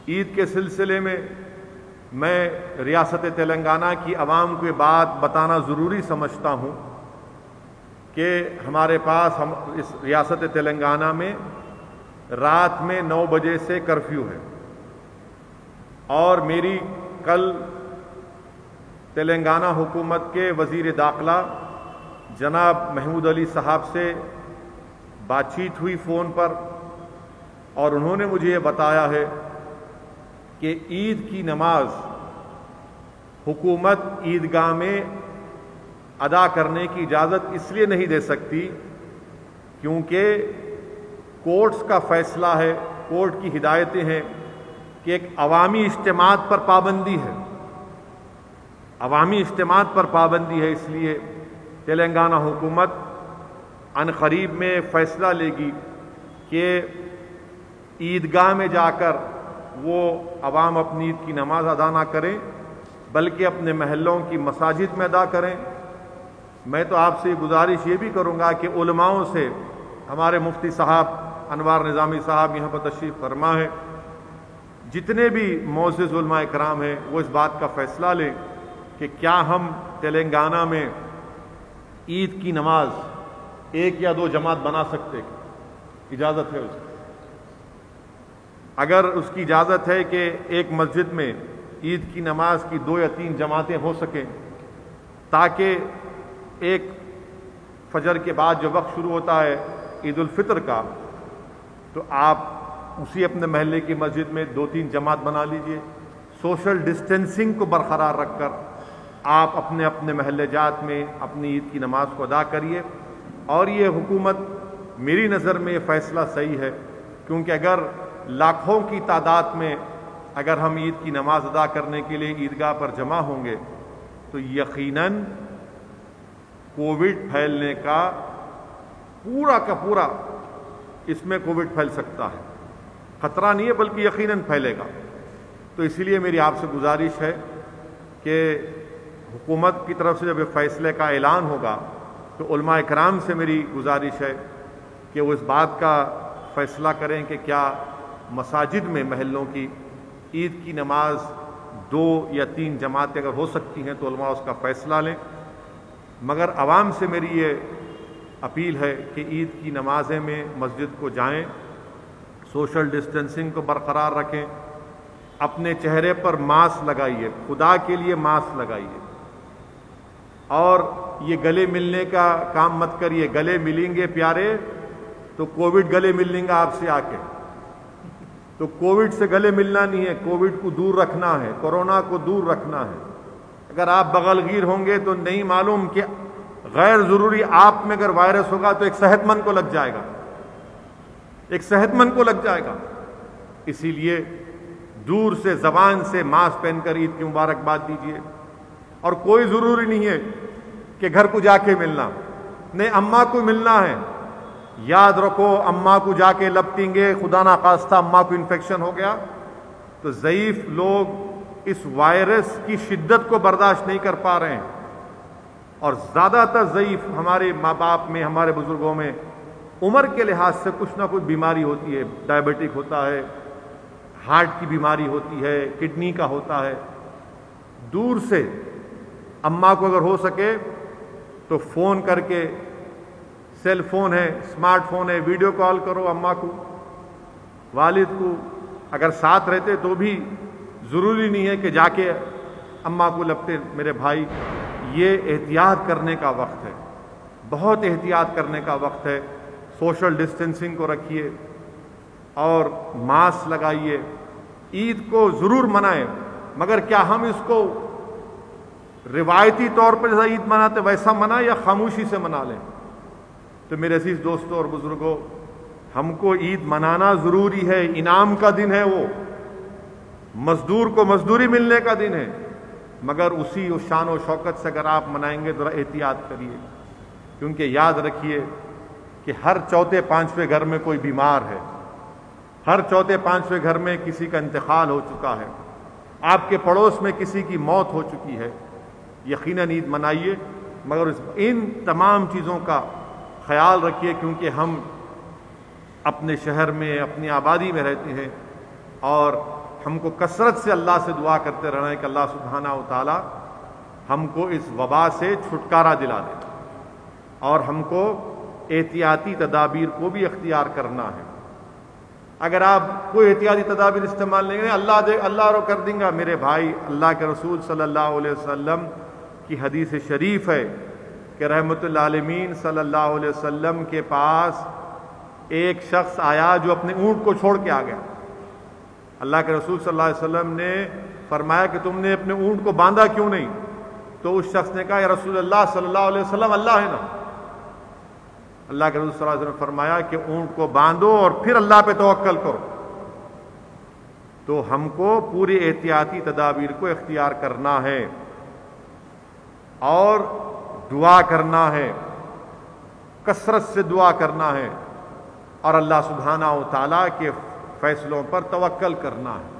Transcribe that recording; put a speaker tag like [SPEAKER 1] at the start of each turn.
[SPEAKER 1] عید کے سلسلے میں ریاست تلنگانہ کی عوام کو یہ بات بتانا ضروری سمجھتا ہوں کہ ہمارے پاس اس ریاست تلنگانہ میں رات میں 9 بجے سے کرفیو ہے، اور میری کل تلنگانہ حکومت کے وزیر داخلہ جناب محمود علی صاحب سے بات چیت ہوئی فون پر، اور انہوں نے مجھے یہ بتایا ہے کہ عید کی نماز حکومت عیدگاہ میں ادا کرنے کی اجازت اس لیے نہیں دے سکتی کیونکہ کورٹس کا فیصلہ ہے، کورٹ کی ہدایتیں ہیں کہ ایک عوامی اجتماعات پر پابندی ہے، عوامی اجتماعات پر پابندی ہے، اس لیے تلنگانہ حکومت ان قریب میں فیصلہ لے گی کہ عیدگاہ میں جا کر وہ عوام اپنی عید کی نماز ادا نہ کریں بلکہ اپنے محلوں کی مساجد میں ادا کریں۔ میں تو آپ سے گزارش یہ بھی کروں گا کہ علماؤں سے، ہمارے مفتی صاحب انوار نظامی صاحب یہاں پر تشریف فرما ہے، جتنے بھی معزز علماء کرام ہیں وہ اس بات کا فیصلہ لیں کہ کیا ہم تلنگانہ میں عید کی نماز 1 یا 2 جماعت بنا سکتے ہیں؟ اجازت ہے اس کی؟ اگر اس کی اجازت ہے کہ ایک مسجد میں عید کی نماز کی 2 یا 3 جماعتیں ہو سکیں تاکہ ایک فجر کے بعد جو وقت شروع ہوتا ہے عید الفطر کا، تو آپ اسی اپنے محلے کی مسجد میں 2-3 جماعت بنا لیجئے، سوشل ڈسٹینسنگ کو برقرار رکھ کر آپ اپنے اپنے محلے جات میں اپنی عید کی نماز کو ادا کریے۔ اور یہ حکومت میری نظر میں یہ فیصلہ صحیح ہے، کیونکہ اگر لاکھوں کی تعداد میں اگر ہم عید کی نماز ادا کرنے کے لیے عیدگاہ پر جمع ہوں گے تو یقیناً کووڈ پھیلنے کا پورا اس میں کووڈ پھیل سکتا ہے، خطرہ نہیں ہے بلکہ یقیناً پھیلے گا۔ تو اسی لیے میری آپ سے گزارش ہے کہ حکومت کی طرف سے جب یہ فیصلے کا اعلان ہوگا تو علماء کرام سے میری گزارش ہے کہ وہ اس بات کا فیصلہ کریں کہ کیا مساجد میں محلوں کی عید کی نماز 2 یا 3 جماعتیں اگر ہو سکتی ہیں تو علماء اس کا فیصلہ لیں، مگر عوام سے میری یہ اپیل ہے کہ عید کی نمازیں میں مسجد کو جائیں، سوشل ڈسٹینسنگ کو برقرار رکھیں، اپنے چہرے پر ماسک لگائیے، خدا کے لیے ماسک لگائیے، اور یہ گلے ملنے کا کام مت کریے۔ گلے ملیں گے پیارے تو کووڈ گلے مل لیں گا آپ سے آ کے، تو کووڈ سے گلے ملنا نہیں ہے، کووڈ کو دور رکھنا ہے، کورونا کو دور رکھنا ہے۔ اگر آپ بغل گیر ہوں گے تو نہیں معلوم کہ غیر ضروری آپ میں اگر وائرس ہوگا تو ایک صحت مند کو لگ جائے گا، ایک صحت مند کو لگ جائے گا۔ اسی لیے دور سے زبان سے ماسک پہن کر عید کی مبارکباد دیجیے، اور کوئی ضروری نہیں ہے کہ گھر کو جا کے ملنا، نہیں اماں کو ملنا ہے۔ یاد رکھو اماں کو جا کے لپٹیں گے، خدا نہ خواستہ اماں کو انفیکشن ہو گیا تو ضعیف لوگ اس وائرس کی شدت کو برداشت نہیں کر پا رہے ہیں، اور زیادہ تر ضعیف ہمارے ماں باپ میں، ہمارے بزرگوں میں عمر کے لحاظ سے کچھ نہ کچھ بیماری ہوتی ہے، ڈائبٹک ہوتا ہے، ہارٹ کی بیماری ہوتی ہے، کڈنی کا ہوتا ہے۔ دور سے اماں کو اگر ہو سکے تو فون کر کے، سیل فون ہے، اسمارٹ فون ہے، ویڈیو کال کرو اماں کو، والد کو، اگر ساتھ رہتے تو بھی ضروری نہیں ہے کہ جا کے اماں کو لپٹے۔ میرے بھائی، یہ احتیاط کرنے کا وقت ہے، بہت احتیاط کرنے کا وقت ہے۔ سوشل ڈسٹینسنگ کو رکھیے اور ماسک لگائیے۔ عید کو ضرور منائیں، مگر کیا ہم اس کو روایتی طور پر جیسا عید مناتے ویسا منائیں یا خاموشی سے منا لیں؟ تو میرے عزیز دوستوں اور بزرگوں، ہم کو عید منانا ضروری ہے، انعام کا دن ہے، وہ مزدور کو مزدوری ملنے کا دن ہے، مگر اسی شان و شوکت سے اگر آپ منائیں گے ذرا احتیاط کریے، کیونکہ یاد رکھیے کہ ہر چوتھے پانچویں گھر میں کوئی بیمار ہے، ہر چوتھے پانچویں گھر میں کسی کا انتقال ہو چکا ہے، آپ کے پڑوس میں کسی کی موت ہو چکی ہے۔ یقیناً عید منائیے، مگر ان تمام چیزوں کا خیال رکھیے، کیونکہ ہم اپنے شہر میں، اپنی آبادی میں رہتے ہیں، اور ہم کو کثرت سے اللہ سے دعا کرتے رہنا ہے کہ اللہ سبحانہ و تعالی ہم کو اس وبا سے چھٹکارا دلا دے، اور ہم کو احتیاطی تدابیر کو بھی اختیار کرنا ہے۔ اگر آپ کوئی احتیاطی تدابیر استعمال نہیں کریں، اللہ رو کر دیں گا۔ میرے بھائی، اللہ کے رسول صلی اللہ علیہ وسلم کی حدیث شریف ہے کہ رحمت للعالمین صلی اللہ علیہ وسلم کے پاس ایک شخص آیا جو اپنے اونٹ کو چھوڑ کے آ گیا۔ اللہ کے رسول صلی اللہ علیہ وسلم نے فرمایا کہ تم نے اپنے اونٹ کو باندھا کیوں نہیں؟ تو اس شخص نے کہا یا رسول اللہ صلی اللہ علیہ وسلم، اللہ ہے نا۔ اللہ کے رسول صلی اللہ علیہ وسلم نے فرمایا کہ اونٹ کو باندھو اور پھر اللہ پہ توکل کرو۔ تو ہم کو پوری احتیاطی تدابیر کو اختیار کرنا ہے اور دعا کرنا ہے، کثرت سے دعا کرنا ہے، اور اللہ سبحانہ و تعالیٰ کے فیصلوں پر توکل کرنا ہے۔